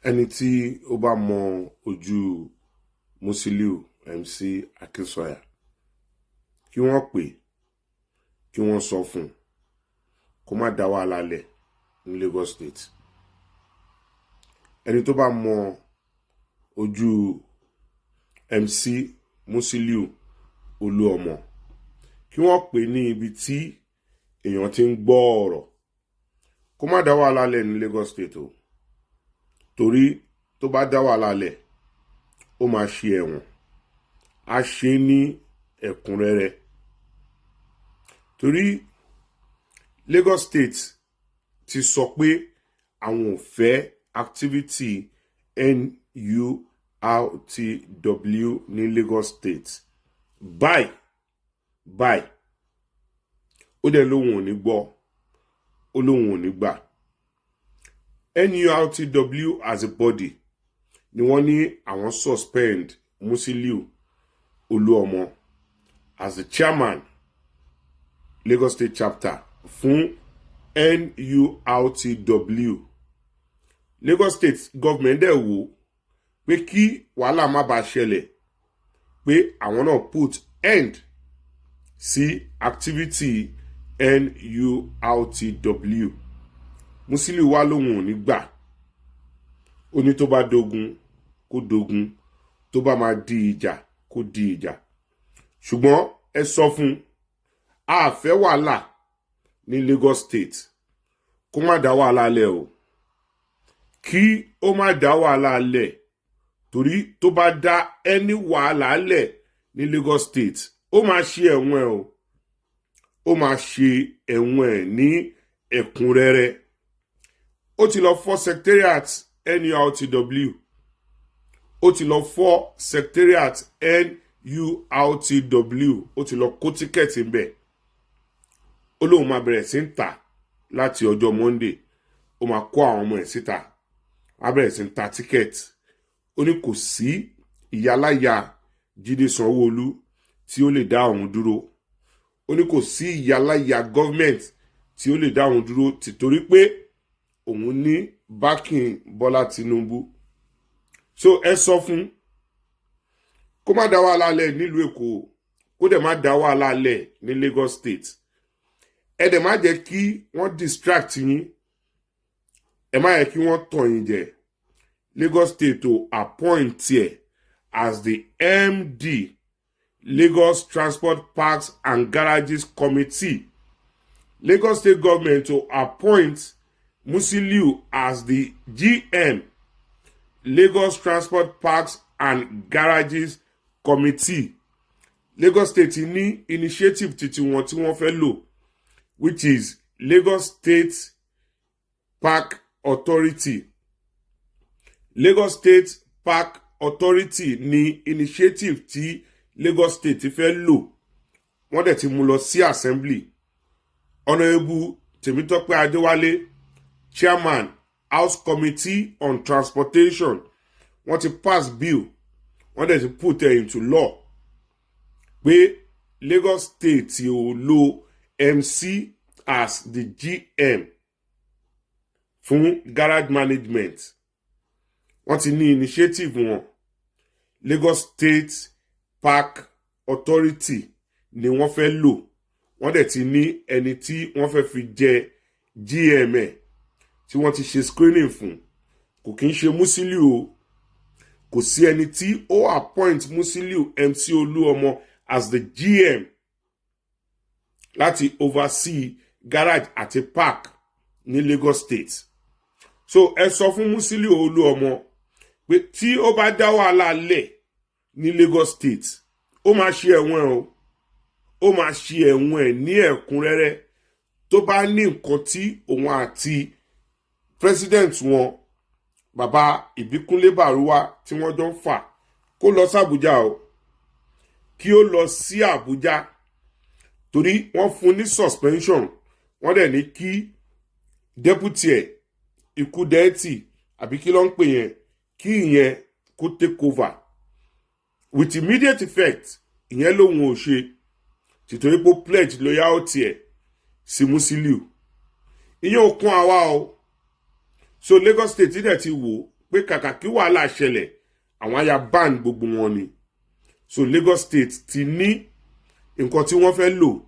ẹni tí ó bá mọ ojú Musiliu MC Akínsọ́yà kí wọ́n pè kí wọ́n sọ fún kó má dá wàhálà lẹ̀ ní Lagos State. Ẹni tó bá mọ ojú MC Musiliu Oluomo kí wọ́n pè ní ibi tí èèyàn ti ń gbọ́ ọ̀rọ̀ kó má dá wàhálà lẹ̀ ní Lagos State o, torí tó bá dá wàhálà lẹ̀ ó máa ṣe ẹ̀wọ̀n, á ṣe ní ẹ̀kúnrẹ́rẹ́. Torí Lagos State ti sọ pé àwọn ò fẹ́ activity NURTW ní Lagos State báyìí ó dẹ̀ lóhun ò ní gbọ́, ó lóhun ò ní gbà. NURTW as a body ni wọ́n ní àwọn suspend Musiliu Oluomo as the chairman Lagos State chapter fún NURTW. Lagos State government dẹ̀ wò pé kí wàhálà má bàa ṣẹlẹ̀ pé àwọn náà put end sí activity NURTW. Musiliu wá lóhun ò ní gbà, ó ní tó bá dogun kó dogun, tó bá máa di ìjà kó di ìjà. Ṣùgbọ́n ẹ sọ fún a fẹ́ wàhálà ní Lagos State, kó má dá wàhálà lẹ̀ o, kí ó má dá wàhálà lẹ̀, torí tó bá dá ẹni wàhálà lẹ̀ ní Lagos State ó máa ṣe ẹ̀wọ̀n ẹ̀ o, ó máa ṣe ẹ̀wọ̀n ẹ̀ ní ẹ̀kúnrẹ́rẹ́. Ó ti lọ fọ́ secretariat NURTW, ó ti lọ fọ́ secretariat NURTW, ó ti lọ kó tíkẹ́ẹ̀tì ńbẹ̀. Ó lóun máa bẹ̀rẹ̀ sí ń tà láti ọjọ́ Monday, ó máa kó àwọn ọmọ ẹ̀ síta, á bẹ̀rẹ̀ sí ń ta tíkẹ́ẹ̀tì. Ó ní kò sí ìyáláyà Jídé Sanwó-Olú tí ó lè dá òun dúró, ó ní kò sí ìyáláyà gọ́ọ̀mẹ̀ntì tí ó lè dá òun dúró tìtorí pé òun ní backing Bọ́lá Tinubu. So ẹ sọ fún kó má dá wàhálà lẹ̀ nílùú Èkó, kó dẹ̀ má dá wàhálà lẹ̀ ní Lagos State. Ẹ dẹ̀ má jẹ́ kí wọ́n distract yín, ẹ má yẹ kí wọ́n tàn yín jẹ. Lagos State to appoint ẹ̀ as the MD Lagos Transport Parks and Garages Committee. Lagos State government to appoint Musiliu as the GM Lagos Transport Parks and Garages Committee. Lagos State ní initiative títí wọn tí wọ́n fẹ́ lò, which is Lagos State Park Authority. Lagos State Park Authority ní initiative tí Lagos State fẹ́ lò. Wọ́n dẹ̀ ti mú lọ sí assembly. Honorable Tèmítọ́pẹ́ Adéwálé, chairman House Committee on Transportation, wọ́n ti pass bill, wọ́n dẹ̀ ti put it into law pé Lagos State ò lo MC as the GM fún garage management. Wọ́n ti ní initiative wọn. Lagos State Park Authority ni wọ́n fẹ́ lò. Wọ́n dẹ̀ ti ní ẹni tí wọ́n fẹ́ fi jẹ GM ẹ̀ tí wọ́n ti ṣe screening fún. Kò kí ń ṣe Musiliu o. Kò sí ẹni tí ó appoint Musiliu MC Oluomo as the GM láti oversee garage àti park ní Lagos State. So ẹ sọ fún Musiliu Oluomo pé tí ó bá dá wàhálà lẹ̀ ní Lagos State ó máa ṣe ẹ̀wọ̀n o, ó máa ṣe ẹ̀wọ̀n ẹ̀ ní ẹ̀kúnrẹ́rẹ́. Tó bá ní nǹkan tí òun àti president wọn bàbá Ìbíkúnlé Bàrúwá tí wọ́n jọ ń fà, kó lọ sí Àbújá o, kí ó lọ sí Àbújá, torí wọ́n fún ní suspension. Wọ́n dẹ̀ ní kí deputy ẹ̀ Ikudeti àbí kí ló ń pè yẹn, kí ìyẹn kó take over with immediate effect. Ìyẹn lòun ò ṣe tìtorí pé pledge loyalty ẹ̀ sí Musiliu. Ìyẹn ò kún àwa o. So Lagos State dẹ̀ ti wò pé kàkà kí wàhálà ṣẹlẹ̀ àwọn á ya ban gbogbo wọn ni. So Lagos State ti ní nǹkan tí wọ́n fẹ́ lò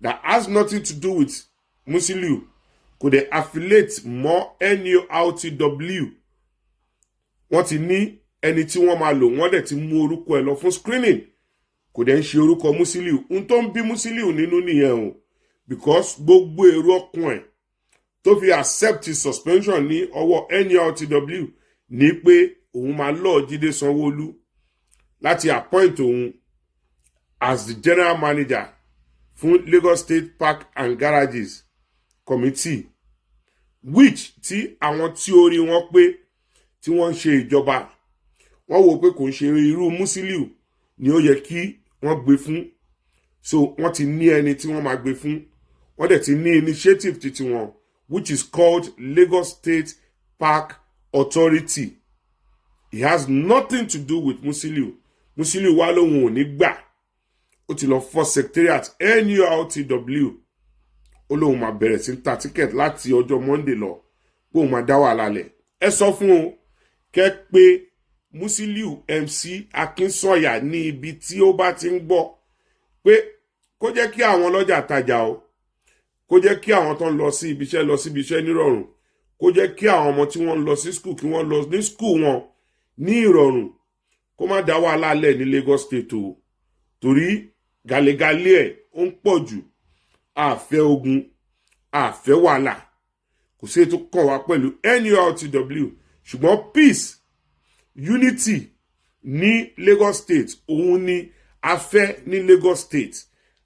that has nothing to do with Musiliu kò dẹ̀ affiliate mọ́ NURTW. Wọ́n ti ní ẹni tí wọ́n máa lò, wọ́n dẹ̀ ti mú orúkọ ẹ̀ lọ fún screening, kò dẹ̀ ń ṣe orúkọ Musiliu. Ohun tó ń bí Musiliu nínú nìyẹn o, because gbogbo èrò ọkàn ẹ̀ tó fi accept suspension ní ọwọ́ NURTW ní pé òun máa lọ Jídé Sanwó-Olú láti appoint òun as the general manager fún Lagos State Park and Garages Committee, which tí àwọn tí orí wọn pé tí wọ́n ń ṣe ìjọba wọ́n wò pé kò ń ṣe irú Musiliu ni ó yẹ kí wọ́n gbé fún. So wọ́n ti ní ẹni tí wọ́n máa gbé fún, wọ́n dẹ̀ ti ní initiative títí wọn, which is called Lagos State Park Authority. It has nothing to do with Musiliu. Musiliu wá lóhun ò ní gbà, ó ti lọ fọ́ secretariat NURTW, ó lóhun máa bẹ̀rẹ̀ sí ta ticket láti ọjọ́ Monday lọ pé òun máa dá wàhálà lẹ̀. Ẹ sọ fún o kẹ́ pé Musiliu MC Akínsọ̀yà ní ibi tí ó bá ti ń gbọ́ pé kó jẹ́ kí àwọn ọlọ́jà tajà o, kó jẹ́ kí àwọn tó ń lọ sí ibiṣẹ́ nírọ̀rùn, kó jẹ́ kí àwọn ọmọ tí wọ́n ń lọ sí school kí wọ́n lọ ní school wọn ní ìrọ̀rùn, kó má dá wàhálà lẹ̀ ní Lagos State o, torí gàlégàlé ẹ̀ ó ń pọ̀ jù. Àfẹ́ ogun, àfẹ́ wàhálà, kò sí ètò kàn wá pẹ̀lú NURTW, ṣùgbọ́n peace, unity ní Lagos State òun ni afẹ́ ní Lagos State.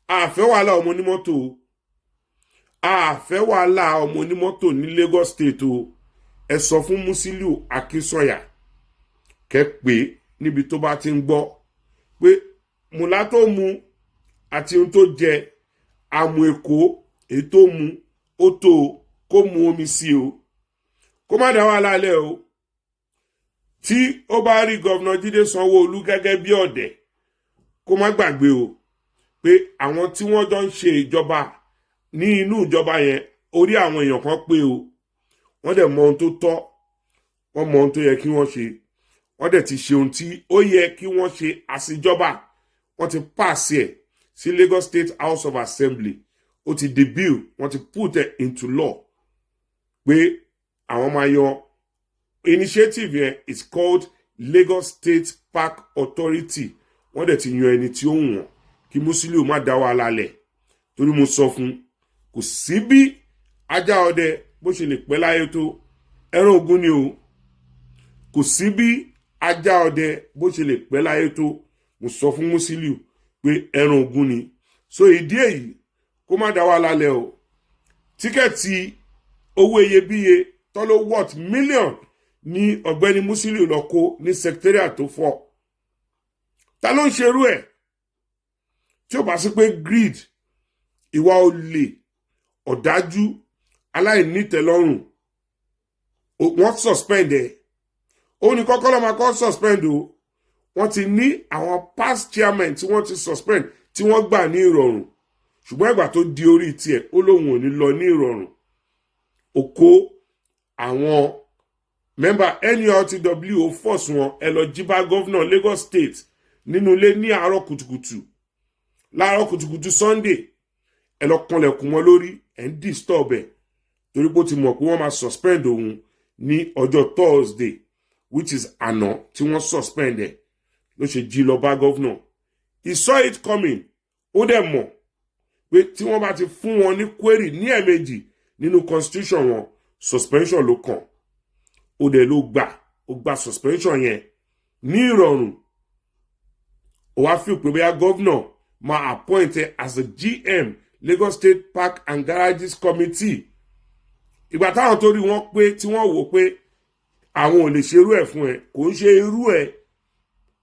Àfẹ́ wàhálà ọmọ onímọ́tò o, àfẹ́ wàhálà ọmọ onímọ́tò ní Lagos State o. Ẹ sọ fún Musiliu Akínsọ̀yà kẹ́ pé níbi tó bá ti ń gbọ́ pé mùlá tó mu àti ohun tó jẹ àmù èkó èyí tó mu ó tó kó mu omi sí o, kó má dá wàhálà lẹ̀ o. Tí ó bá rí gọ́vnà Jídé Sanwó-Olú gẹ́gẹ́ bí ọ̀dẹ̀, kó má gbàgbé o pé àwọn tí wọ́n jọ ń ṣe ìjọba ní inú ìjọba yẹn orí àwọn èèyàn kan pé o, wọ́n dẹ̀ mọ ohun tó tọ́, wọ́n mọ ohun tó yẹ kí wọ́n ṣe, wọ́n dẹ̀ ti ṣe ohun tí ó yẹ kí wọ́n ṣe àṣìjọba, wọ́n ti pàṣẹ ẹ̀ sí Lagos State House of Assembly, ó ti di bill, wọ́n ti put it into law pé àwọn máa yan initiative yẹn is called Lagos State Park Authority. Wọ́n dẹ̀ ti yan ẹni tí ó wọ̀n kí Musiliu má dá wàhálà lẹ̀, torí mo sọ fún kò sí bí ajá ọdẹ bó ṣe lè pẹ́ láyé tó, ẹran ogun ni o. Kò sí bí ajá ọdẹ bó ṣe lè pẹ́ láyé tó, mo sọ fún Musiliu pé ẹran ogun ni. So ìdí èyí kó má dá wàhálà lẹ̀ o. Tíkẹ́ẹ̀tì owó iyebíye tọ́lọ́ worth million ní ọ̀gbẹ́ni Musiliu lọ kó ní secretariat tó fọ́. Ta ló ń ṣerú ẹ̀ tí ó bá sí pé greed, ìwà olè, ọ̀dájú, aláìnítẹ́lọ́rùn, wọ́n suspend ẹ̀. Ó ní kọ́kọ́ ló máa kọ́ suspend o. Wọ́n ti ní àwọn past chairman tí wọ́n ti suspend tí wọ́n gbà ní ìrọ̀rùn, ṣùgbọ́n ìgbà tó di orí tiẹ̀ ó lóun ò ní lọ ní ìrọ̀rùn. Ó kó àwọn member NURTW ó force wọn ẹ lọ jí bá governor Lagos State nínú ilé ní àárọ̀ kùtùkùtù, láàárọ̀ kùtùkùtù Sunday, ẹ lọ kanlẹ̀kùn wọn lórí, ẹ ń disturb ẹ̀ torí pé ó ti mọ̀ pé wọ́n máa suspend òun ní ọjọ́ Thursday, which is àná tí wọ́n suspend ẹ̀, ló ṣe jí lọ bá governor. He saw it coming, ó dẹ̀ mọ̀ pé tí wọ́n bá ti fún wọn ní query ní ẹ̀ẹ̀mejì nínú constitution wọn, suspension ló kàn. Ó dẹ̀ ló gba suspension yẹn ní ìrọ̀rùn. Ó wá fi pé bóyá governor máa appoint as the GM Lagos State Park and Garages Committee. Ìgbà táwọn tó rí wọn pé tí wọ́n wò pé àwọn ò lè ṣerú ẹ̀ fún ẹ, kò ń ṣe irú ẹ̀,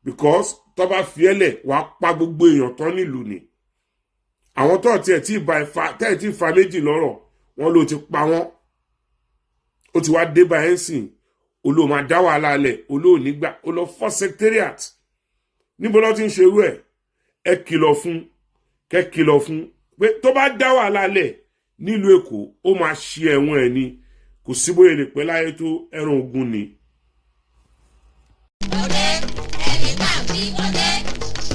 because tó bá fi ẹlẹ̀ wàá pa gbogbo èèyàn tán nílùú ni. Àwọn tó tiẹ̀ tí fa méjì lọ́rọ̀ wọn ló ti pa wọ́n. Ó ti wá dé bá ẹ̀ ń sìn, olóò máa dá wàhálà lẹ̀, olóò nígbà, ó lọ fọ́ secretariat. Níbo ló ti ń ṣerú ẹ̀? Ẹ kìlọ̀ fún, kẹ́ kìlọ̀ fún pé tó bá dá wàhálà lẹ̀ nílùú Èkó ó máa ṣe ẹ̀wọ̀n ẹ̀ ni, kò sí bóyá lè pẹ́ láyé tó, ẹran ogun ni.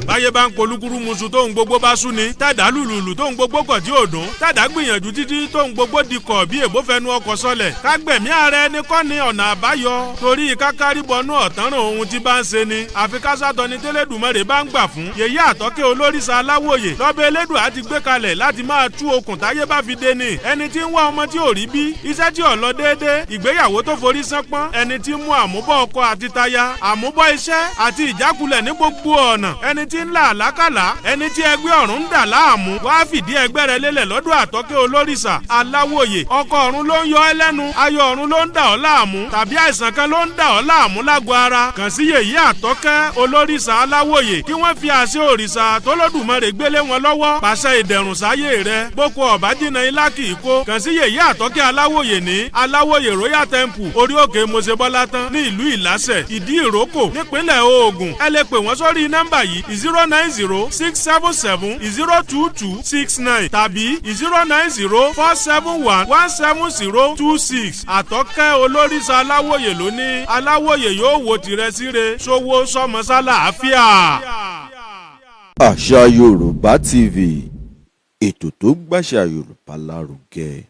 báyé bá ń polúkúrú musu tóun gbogbo bá sú ni tàdá lùlùlù tóun gbogbo kọ̀ tí ò dùn tàdá gbìyànjú títí tóun gbogbo di kọ̀ bí èbó fẹnu ọkọ̀ sọlẹ̀ kágbẹ̀mí ààrẹ ni kọ́ ni ọ̀nà àbáyọ torí kákárí bọnú ọ̀tánràn ohun tí bá ń ṣe ni àfi kásátọ ni tẹ́lẹ̀dùmarè bá ń gbà fún yèyé àtọ́kẹ́ olórìṣà aláwòye lọ́bẹ̀ elédùn á ti gbé kalẹ̀ láti máa tú okùn táyé bá fi dé ni ẹni tí ń wá ọmọ tí ò rí bí iṣẹ́ tí ò lọ déédé ìgbéyàwó tó forí sánpọ́n ẹni tí ń mú àmúbọ̀ ọkọ àti táyà àmúbọ̀ iṣẹ́ àti ìjákulẹ̀ ní gbogbo ọ̀nà ẹni tí ń là àlákàlà ẹni tí ẹgbẹ́ ọ̀run ń dà láàmú wàá fìdí ẹgbẹ́ rẹ lélẹ̀ lọ́dọ̀ àtọ́kẹ́ olórìṣà aláwòye ọkọ ọ̀run ló ń yọ ẹ́ lẹ́nu ayọ̀ ọ̀run ló ń dà ọ́ láàmú tàbí àìsàn kan ló ń dà ọ́ láàmú lágọ̀ ara kàn sí yèyé àtọ́kẹ́ olórìṣà aláwòye kí wọ́n fi àṣẹ òrìṣà tólódùmarè gbélé wọn lọ́wọ́ pàṣẹ ìdẹ̀rùn sáyé rẹ boko ọ̀bájínà ilá kì í kó kàn sí yèyé àtọ́kẹ́ aláwòye ní aláwòye royal temple orí òkè mosebọ́látán ní ìlú ìlásẹ̀ ìdí ìrókò nípínlẹ̀ Ògùn ẹ lè pè wọ́n sórí nọ́mbà yìí 090-677-02269 tàbí 090-471-17026 àtọ́kẹ́ olórìṣà aláwòye ló ní aláwòye yóò wo tìrẹ síre sówó sọmọsálà àfíà. Àṣà Yorùbá TV ètò tó gbàṣà Yorùbá lárugẹ.